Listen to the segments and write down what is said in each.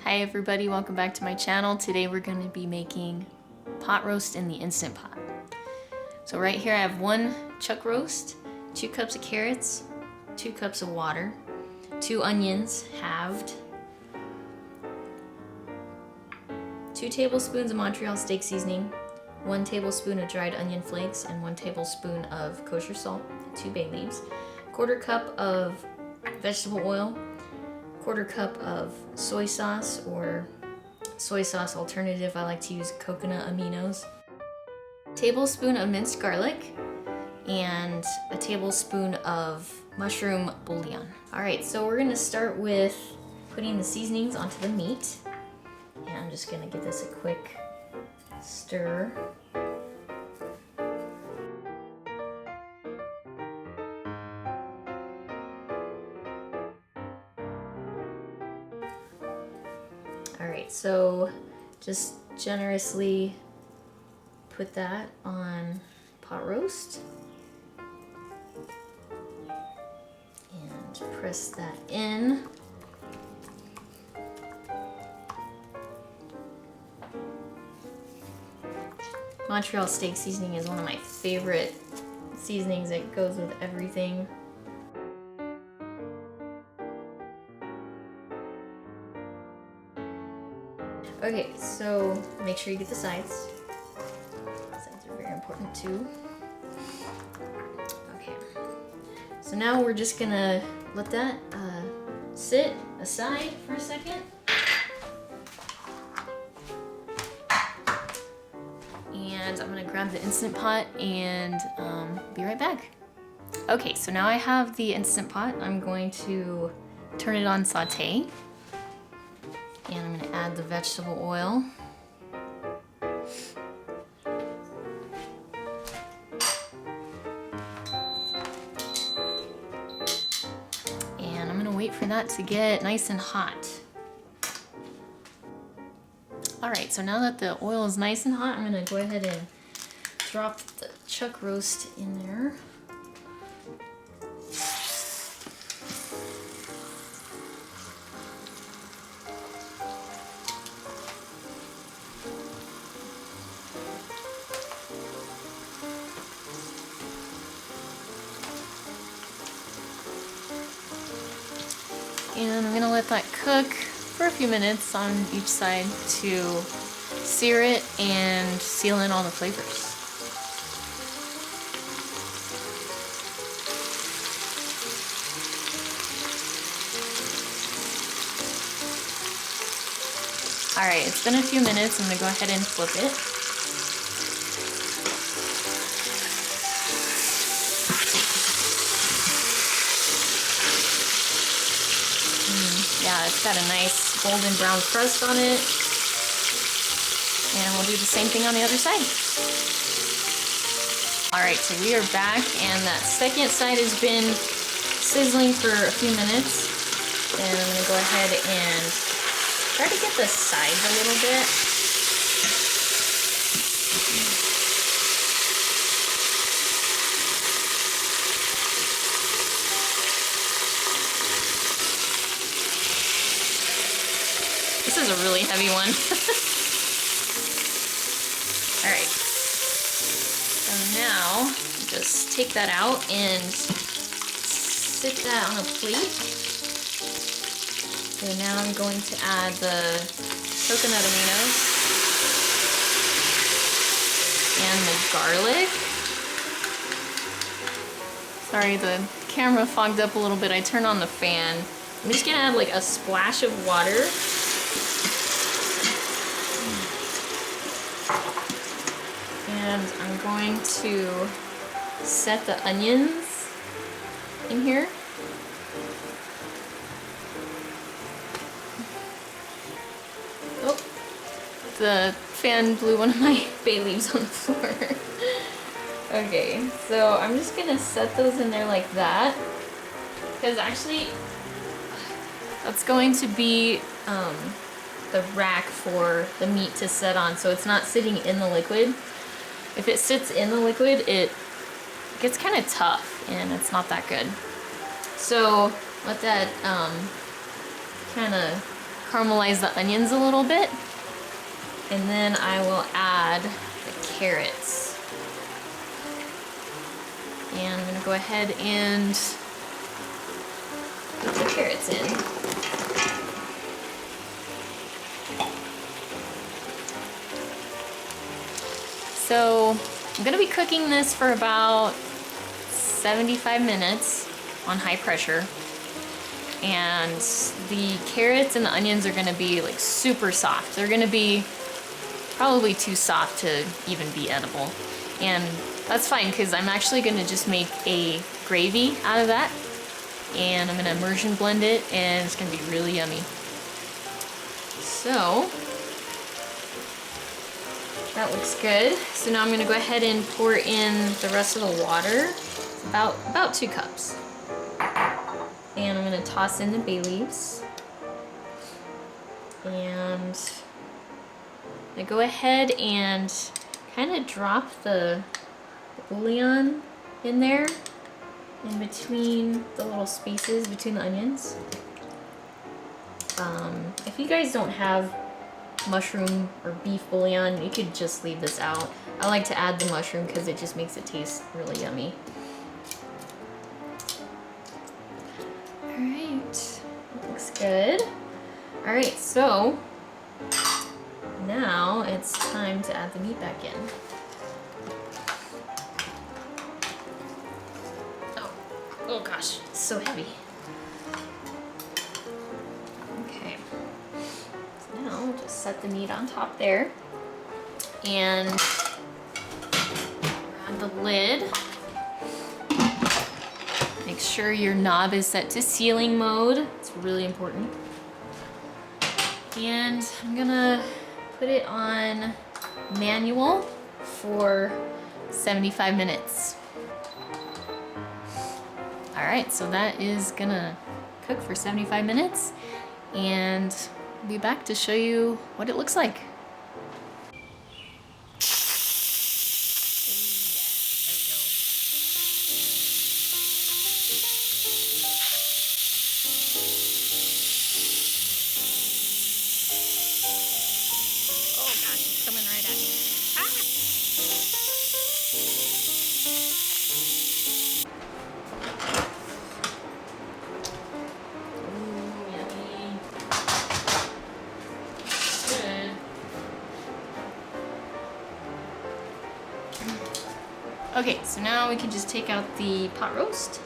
Hi everybody, welcome back to my channel. Today we're going to be making pot roast in the Instant Pot. So right here I have 1 chuck roast, 2 cups of carrots, 2 cups of water, 2 onions, halved, 2 tablespoons of Montreal steak seasoning, 1 tablespoon of dried onion flakes, and 1 tablespoon of kosher salt, 2 bay leaves, 1/4 cup of vegetable oil, 1/4 cup of soy sauce, or soy sauce alternative, I like to use coconut aminos, tablespoon of minced garlic, and a tablespoon of mushroom bouillon. Alright, so we're going to start with putting the seasonings onto the meat. And I'm just going to give this a quick stir. Alright, so just generously put that on pot roast and press that in. Montreal steak seasoning is one of my favorite seasonings. It goes with everything. Okay, so make sure you get the sides. Sides are very important too. Okay, so now we're just gonna let that sit aside for a second. And I'm gonna grab the Instant Pot and be right back. Okay, so now I have the Instant Pot. I'm going to turn it on saute. And I'm going to add the vegetable oil. And I'm going to wait for that to get nice and hot. Alright, so now that the oil is nice and hot, I'm going to go ahead and drop the chuck roast in there. And I'm gonna let that cook for a few minutes on each side to sear it and seal in all the flavors. Alright, it's been a few minutes. I'm gonna go ahead and flip it. Yeah, it's got a nice golden brown crust on it. And we'll do the same thing on the other side. Alright, so we are back, and that second side has been sizzling for a few minutes. And I'm going to go ahead and try to get the sides a little bit. This is a really heavy one. Alright. So now, just take that out and sit that on a plate. So now I'm going to add the coconut aminos and the garlic. Sorry, the camera fogged up a little bit. I turned on the fan. I'm just gonna add like a splash of water. And I'm going to set the onions in here. Oh, the fan blew one of my bay leaves on the floor. Okay, so I'm just gonna set those in there like that. Because actually, that's going to be the rack for the meat to set on, so it's not sitting in the liquid. If it sits in the liquid, it gets kind of tough and it's not that good. So let that kind of caramelize the onions a little bit. And then I will add the carrots. And I'm gonna go ahead and put the carrots in. So I'm gonna be cooking this for about 75 minutes on high pressure. And the carrots and the onions are gonna be like super soft. They're gonna be probably too soft to even be edible. And that's fine because I'm actually gonna just make a gravy out of that. And I'm gonna immersion blend it and it's gonna be really yummy. So, that looks good. So now I'm gonna go ahead and pour in the rest of the water, about 2 cups. And I'm gonna toss in the bay leaves. And I go ahead and kind of drop the bouillon in there, in between the little spaces between the onions. If you guys don't have mushroom or beef bouillon, you could just leave this out. I like to add the mushroom because it just makes it taste really yummy. Alright, looks good. Alright, so now it's time to add the meat back in. Oh gosh, it's so heavy. Okay, so now we'll just set the meat on top there and grab the lid. Make sure your knob is set to sealing mode. It's really important. And I'm gonna put it on manual for 75 minutes. All right, so that is gonna cook for 75 minutes and I'll be back to show you what it looks like. Okay, so now we can just take out the pot roast.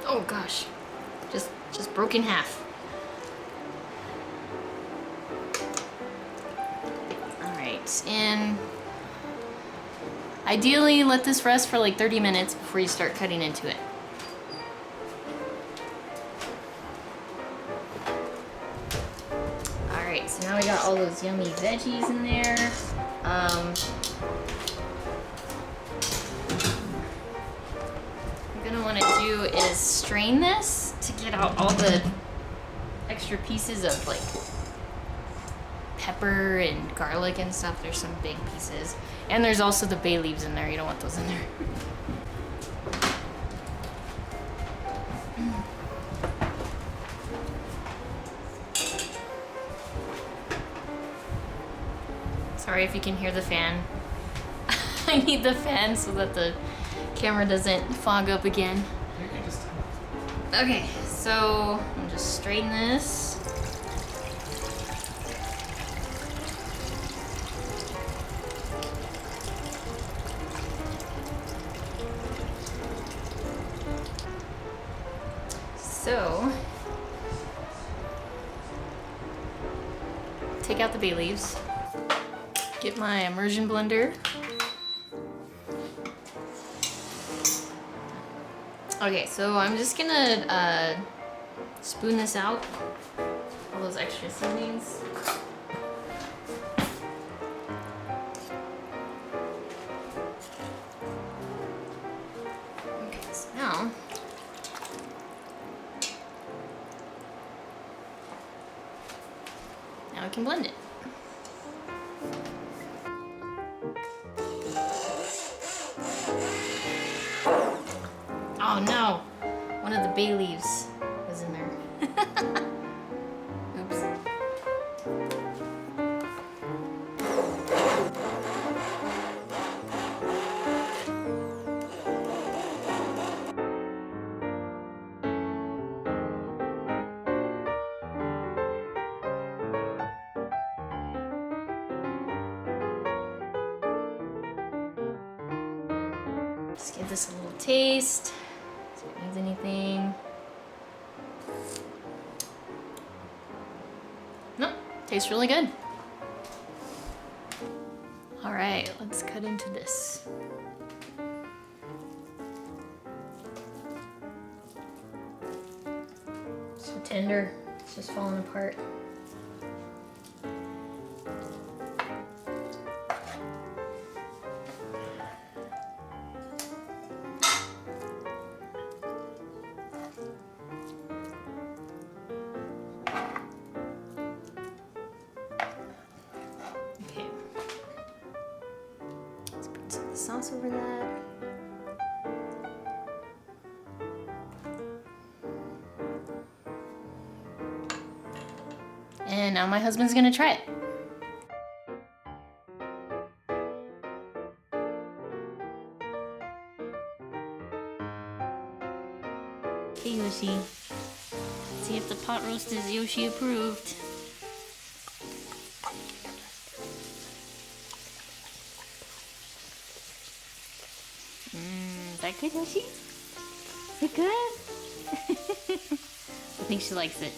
Oh gosh, just broke in half. All right, and ideally let this rest for like 30 minutes before you start cutting into it. Alright, so now we got all those yummy veggies in there. What you're gonna want to do is strain this to get out all the extra pieces of like pepper and garlic and stuff. There's some big pieces. And there's also the bay leaves in there. You don't want those in there. Sorry if you can hear the fan. I need the fan so that the camera doesn't fog up again. Okay, so I'm just strain this. So, take out the bay leaves. Get my immersion blender. Okay, so I'm just gonna spoon this out, all those extra seasonings. Okay, so now we can blend it. bay leaves was in there. Oops. Just give this a little taste. See if it needs anything. Nope, tastes really good. All right, let's cut into this. So tender, it's just falling apart. Okay. Let's put some of the sauce over that. And now my husband's gonna try it. Okay, Yoshi. See if the pot roast is Yoshi approved. Is that good, Yoshi? Is it good? I think she likes it.